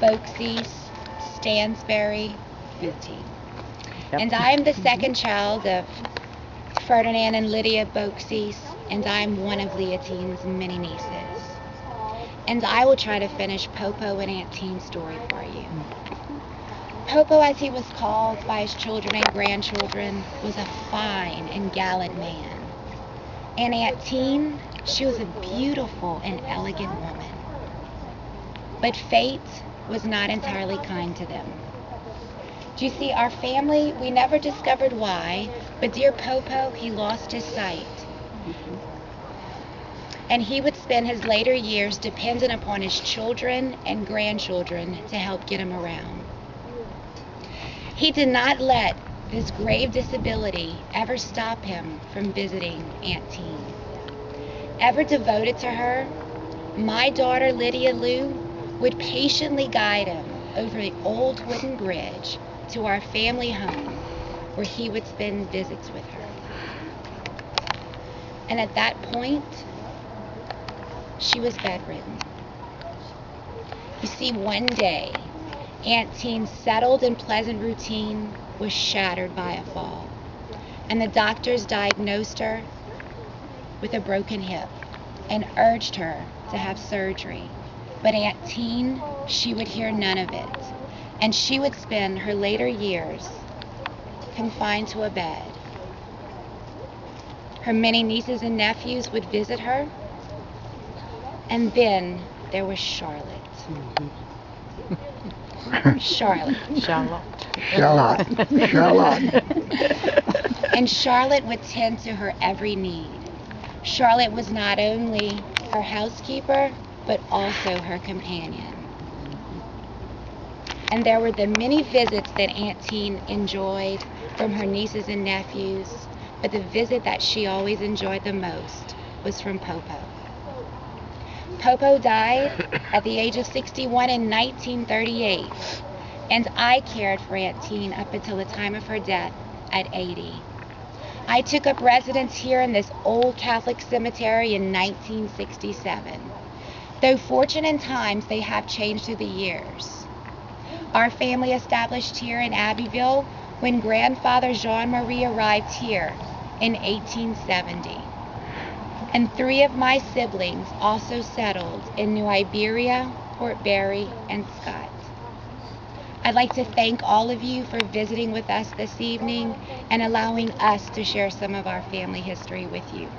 Beauxis, Stansbury, Booty. Yep. And I am the second child of Ferdinand and Lydia Beauxis, and I'm one of Leontine's many nieces. And I will try to finish Popo and Aunt Teen's story for you. Popo, as he was called by his children and grandchildren, was a fine and gallant man. And Aunt Teen, she was a beautiful and elegant woman. But fate was not entirely kind to them. Do you see, our family, we never discovered why, but dear Popo, he lost his sight. And he would spend his later years dependent upon his children and grandchildren to help get him around. He did not let this grave disability ever stop him from visiting Aunt Teen. Ever devoted to her, my daughter Lydia Lou would patiently guide him over the old wooden bridge to our family home where he would spend visits with her. And at that point, she was bedridden. You see, one day, Aunt Teen's settled and pleasant routine was shattered by a fall, and the doctors diagnosed her with a broken hip and urged her to have surgery. But Aunt Teen, she would hear none of it, and she would spend her later years confined to a bed. Her many nieces and nephews would visit her, and then there was Charlotte. Charlotte. And Charlotte would tend to her every need. Charlotte was not only her housekeeper, but also her companion. And there were the many visits that Aunt Teen enjoyed from her nieces and nephews, but the visit that she always enjoyed the most was from Popo. Popo died at the age of 61 in 1938, and I cared for Aunt Teen up until the time of her death at 80. I took up residence here in this old Catholic cemetery in 1967. Though fortune and times, they have changed through the years. Our family established here in Abbeville when grandfather Jean-Marie arrived here in 1870. And 3 of my siblings also settled in New Iberia, Port Barry, and Scott. I'd like to thank all of you for visiting with us this evening and allowing us to share some of our family history with you.